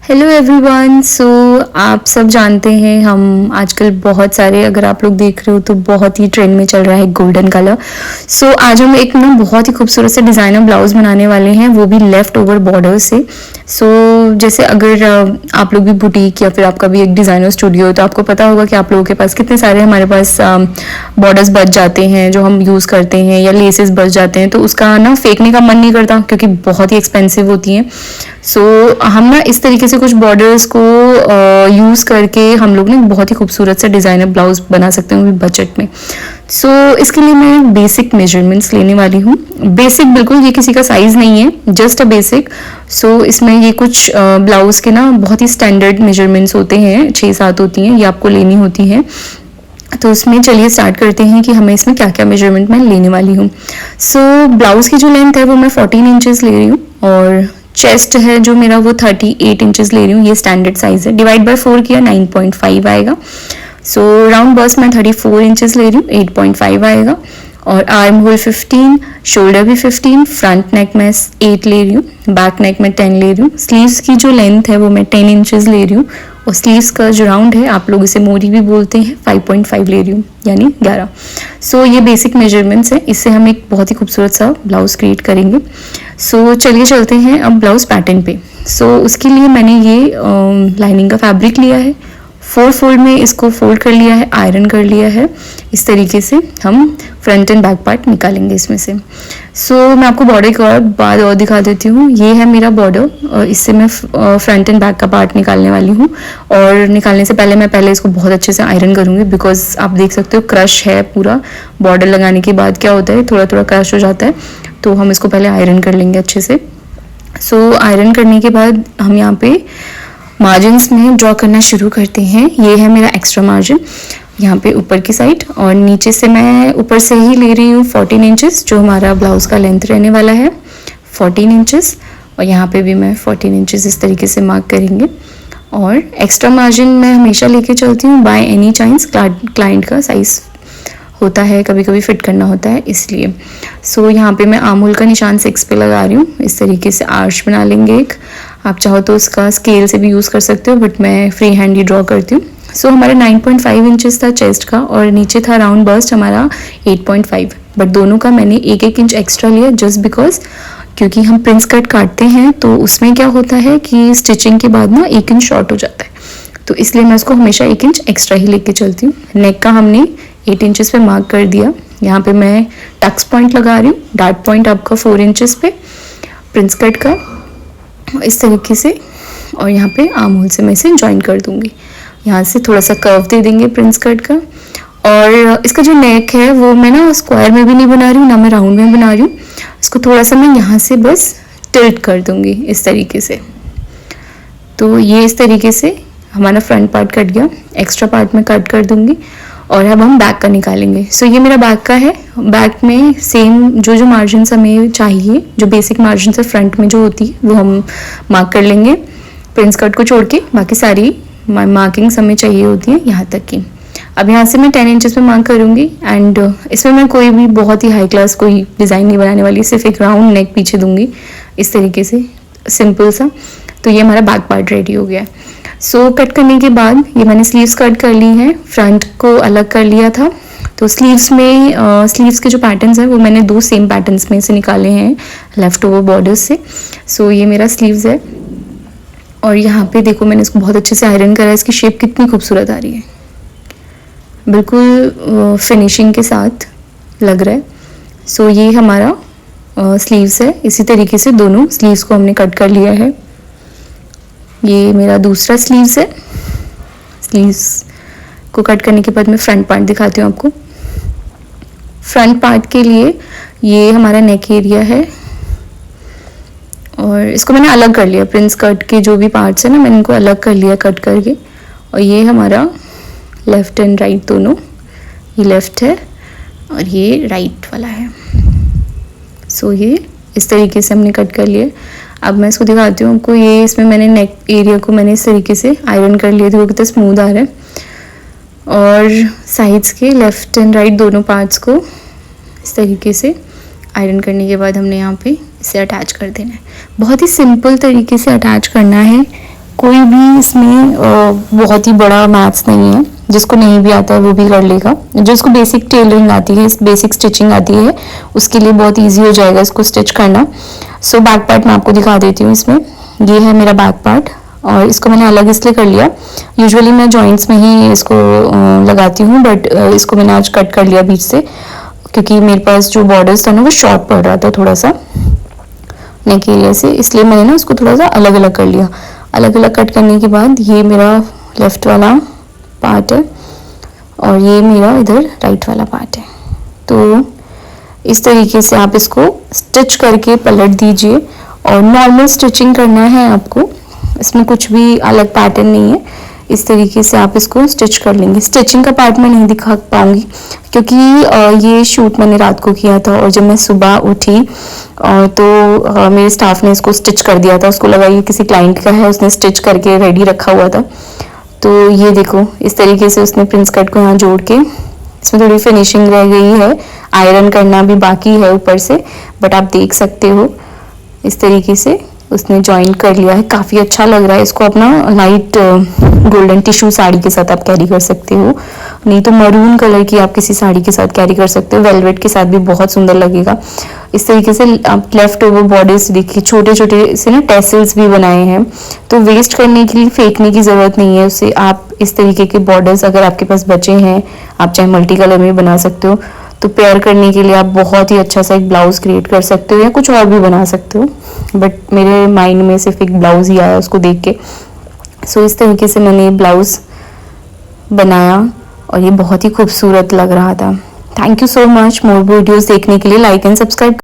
Hello everyone. सो आप सब जानते हैं हम आजकल बहुत सारे, अगर आप लोग देख रहे हो तो बहुत ही ट्रेंड में चल रहा है गोल्डन कलर। सो आज हम एक ना बहुत ही खूबसूरत से डिज़ाइनर ब्लाउज बनाने वाले हैं, वो भी लेफ्ट ओवर बॉर्डर से। सो जैसे अगर आप लोग भी बुटीक या फिर आपका भी एक डिज़ाइनर स्टूडियो है तो आपको पता होगा कि आप लोगों के पास कितने सारे हमारे पास बॉर्डर्स बच जाते हैं जो हम यूज़ करते हैं, या लेसेस बच जाते हैं, तो उसका ना फेंकने का मन नहीं करता क्योंकि बहुत ही एक्सपेंसिव होती हैं। सो हम ना इस तरीके से कुछ बॉर्डर्स को यूज़ करके हम लोग ना बहुत ही खूबसूरत से डिज़ाइनर ब्लाउज बना सकते हैं, वो भी बजट में। सो इसके लिए मैं बेसिक मेजरमेंट्स लेने वाली हूँ। बेसिक बिल्कुल, ये किसी का साइज़ नहीं है, जस्ट अ बेसिक। सो इसमें ये कुछ ब्लाउज के ना बहुत ही स्टैंडर्ड मेजरमेंट्स होते हैं, 6-7 होती हैं, ये आपको लेनी होती हैं। तो उसमें चलिए स्टार्ट करते हैं कि हमें इसमें क्या क्या मेजरमेंट मैं लेने वाली हूँ। सो ब्लाउज़ की जो लेंथ है वो मैं 14 इंचेस ले रही हूँ, और चेस्ट है जो मेरा वो 38 इंचेस ले रही हूँ, ये स्टैंडर्ड साइज है। डिवाइड बाय 4 किया 9.5 आएगा। सो राउंड बस्ट मैं 34 इंचेस ले रही हूँ, 8.5 आएगा। और आर्म होल 15, शोल्डर भी 15, फ्रंट नेक मैं 8 ले रही हूँ, बैक नेक में 10 ले रही हूँ। स्लीव्स की जो लेंथ है वो मैं 10 इंचेस ले रही हूँ, और स्लीव्स का जो राउंड है, आप लोग इसे मोरी भी बोलते हैं, 5.5 ले रही हूँ, यानी 11। सो ये बेसिक मेजरमेंट्स हैं, इससे हम एक बहुत ही खूबसूरत सा ब्लाउज क्रिएट करेंगे। सो चलिए चलते हैं अब ब्लाउज पैटर्न पे। सो उसके लिए मैंने ये लाइनिंग का फैब्रिक लिया है, 4 फोल्ड में इसको फोल्ड कर लिया है, आयरन कर लिया है। इस तरीके से हम फ्रंट एंड बैक पार्ट निकालेंगे इसमें से। सो मैं आपको बॉर्डर के बाद और दिखा देती हूँ। ये है मेरा बॉर्डर, और इससे मैं फ्रंट एंड बैक का पार्ट निकालने वाली हूँ। और निकालने से पहले मैं इसको बहुत अच्छे से आयरन करूँगी, बिकॉज आप देख सकते हो क्रश है पूरा। बॉर्डर लगाने के बाद क्या होता है, थोड़ा थोड़ा क्रश हो जाता है, तो हम इसको पहले आयरन कर लेंगे अच्छे से। सो आयरन करने के बाद हम यहाँ पे मार्जिन्स में ड्रॉ करना शुरू करते हैं। ये है मेरा एक्स्ट्रा मार्जिन यहाँ पे ऊपर की साइड, और नीचे से मैं ऊपर से ही ले रही हूँ 14 इंचेस, जो हमारा ब्लाउज का लेंथ रहने वाला है 14 इंचेस। और यहाँ पे भी मैं 14 इंचेस इस तरीके से मार्क करेंगे। और एक्स्ट्रा मार्जिन मैं हमेशा लेके चलती हूँ, बाय एनी चांस क्लाइंट का साइज़ होता है, कभी कभी फिट करना होता है, इसलिए। सो यहाँ पे मैं आर्म होल का निशान 6 पे लगा रही हूँ। इस तरीके से आर्च बना लेंगे एक। आप चाहो तो उसका स्केल से भी यूज़ कर सकते हो, बट मैं फ्री हैंड ही ड्रॉ करती हूँ। सो हमारा 9.5 इंचेस था चेस्ट का, और नीचे था राउंड बस्ट हमारा 8.5, बट दोनों का मैंने 1-1 इंच एक्स्ट्रा लिया, जस्ट बिकॉज क्योंकि हम प्रिंस कट काटते हैं तो उसमें क्या होता है कि स्टिचिंग के बाद ना 1 इंच शॉर्ट हो जाता है, तो इसलिए मैं उसको हमेशा 1 इंच एक्स्ट्रा ही लेके चलती हूँ। नेक का हमने 8 इंचेस पे मार्क कर दिया। यहाँ पे मैं टक्स पॉइंट लगा रही हूँ, डार्ट पॉइंट आपका 4 इंचेस पे प्रिंस कट का, इस तरीके से। और यहाँ पे आर्म होल से मैं इसे ज्वाइन कर दूंगी। यहाँ से थोड़ा सा कर्व दे देंगे प्रिंस कट का। और इसका जो नेक है वो मैं ना स्क्वायर में भी नहीं बना रही हूँ, ना मैं राउंड में बना रही हूँ। इसको थोड़ा सा मैं यहाँ से बस टिल्ट कर दूंगी इस तरीके से। तो ये इस तरीके से हमारा फ्रंट पार्ट कट गया, एक्स्ट्रा पार्ट में कट कर दूंगी। और अब हम बैक का निकालेंगे। सो ये मेरा बैक का है। बैक में सेम जो मार्जिन हमें चाहिए, जो बेसिक मार्जिन से फ्रंट में जो होती है वो हम मार्क कर लेंगे, प्रिंस कट को छोड़ के। बाकी सारी मार्किंग्स हमें चाहिए होती हैं यहाँ तक की। अब यहाँ से मैं 10 इंचेस पे मार्क करूँगी, एंड इसमें मैं कोई भी बहुत ही हाई क्लास कोई डिज़ाइन नहीं बनाने वाली, सिर्फ एक राउंड नेक पीछे दूंगी इस तरीके से, सिंपल सा। तो ये हमारा बैक पार्ट रेडी हो गया है। सो कट करने के बाद ये मैंने स्लीव्स कट कर ली हैं, फ्रंट को अलग कर लिया था। तो स्लीव्स में स्लीव्स के जो पैटर्न्स हैं वो मैंने 2 सेम पैटर्न्स में से निकाले हैं लेफ्ट ओवर बॉर्डर्स से। सो ये मेरा स्लीव्स है, और यहाँ पे देखो मैंने इसको बहुत अच्छे से आयरन करा है। इसकी शेप कितनी खूबसूरत आ रही है, बिल्कुल फिनिशिंग के साथ लग रहा है। सो ये हमारा स्लीव्स है। इसी तरीके से दोनों स्लीव्स को हमने कट कर लिया है। ये मेरा दूसरा स्लीव्स है। स्लीव्स को कट करने के बाद मैं फ्रंट पार्ट दिखाती हूँ आपको। फ्रंट पार्ट के लिए ये हमारा नेक एरिया है, और इसको मैंने अलग कर लिया। प्रिंस कट के जो भी पार्ट्स हैं ना, मैंने इनको अलग कर लिया कट करके। और ये हमारा लेफ़्ट एंड राइट दोनों, ये लेफ़्ट है और ये राइट वाला है। सो ये इस तरीके से हमने कट कर लिया। अब मैं इसको दिखाती हूँ आपको। ये इसमें मैंने नेक एरिया को मैंने इस तरीके से आयरन कर लिया, देखो कितना स्मूथ आ रहा है। और साइड्स के लेफ़्ट एंड राइट दोनों पार्ट्स को इस तरीके से आयरन करने के बाद हमने यहाँ पे इसे अटैच कर देना है। बहुत ही सिंपल तरीके से अटैच करना है, कोई भी इसमें बहुत ही बड़ा मैथ्स नहीं है, जिसको नहीं भी आता है वो भी कर लेगा। जिसको बेसिक टेलरिंग आती है, बेसिक स्टिचिंग आती है, उसके लिए बहुत इजी हो जाएगा इसको स्टिच करना। सो बैक पार्ट मैं आपको दिखा देती हूँ। इसमें ये है मेरा बैक पार्ट, और इसको मैंने अलग इसलिए कर लिया, यूजुअली मैं जॉइंट्स में ही इसको लगाती हूँ, बट इसको मैंने आज कट कर लिया बीच से, क्योंकि मेरे पास जो बॉर्डर्स था ना वो शॉर्ट पड़ रहा था थोड़ा सा नेक एरिया से, इसलिए मैंने ना उसको थोड़ा सा अलग अलग कर लिया। अलग अलग कट करने के बाद ये मेरा लेफ्ट वाला पार्ट है और ये मेरा इधर राइट वाला पार्ट है। तो इस तरीके से आप इसको स्टिच करके पलट दीजिए, और नॉर्मल स्टिचिंग करना है आपको, इसमें कुछ भी अलग पैटर्न नहीं है। इस तरीके से आप इसको स्टिच कर लेंगे। स्टिचिंग का पार्ट मैं नहीं दिखा पाऊंगी क्योंकि ये शूट मैंने रात को किया था, और जब मैं सुबह उठी तो मेरे स्टाफ ने इसको स्टिच कर दिया था। उसको लगा ये किसी क्लाइंट का है, उसने स्टिच करके रेडी रखा हुआ था। तो ये देखो इस तरीके से उसने प्रिंस कट को यहाँ जोड़ के, इसमें थोड़ी फिनिशिंग रह गई है, आयरन करना भी बाकी है ऊपर से, बट आप देख सकते हो इस तरीके से उसने ज्वाइन कर लिया है। काफ़ी अच्छा लग रहा है। इसको अपना लाइट गोल्डन टिश्यू साड़ी के साथ आप कैरी कर सकते हो, नहीं तो मरून कलर की आप किसी साड़ी के साथ कैरी कर सकते हो, वेलवेट के साथ भी बहुत सुंदर लगेगा। इस तरीके से आप लेफ्ट ओवर बॉर्डर्स देखिए, छोटे छोटे से ना टेसल्स भी बनाए हैं, तो वेस्ट करने के लिए फेंकने की ज़रूरत नहीं है उसे। आप इस तरीके के बॉर्डर्स अगर आपके पास बचे हैं, आप चाहे मल्टी कलर में बना सकते हो, तो पेयर करने के लिए आप बहुत ही अच्छा सा एक ब्लाउज क्रिएट कर सकते हो, या कुछ और भी बना सकते हो, बट मेरे माइंड में सिर्फ एक ब्लाउज ही आया उसको देख के। सो इस तरीके से मैंने ब्लाउज बनाया और ये बहुत ही खूबसूरत लग रहा था। Thank you so much. More videos देखने के लिए लाइक एंड सब्सक्राइब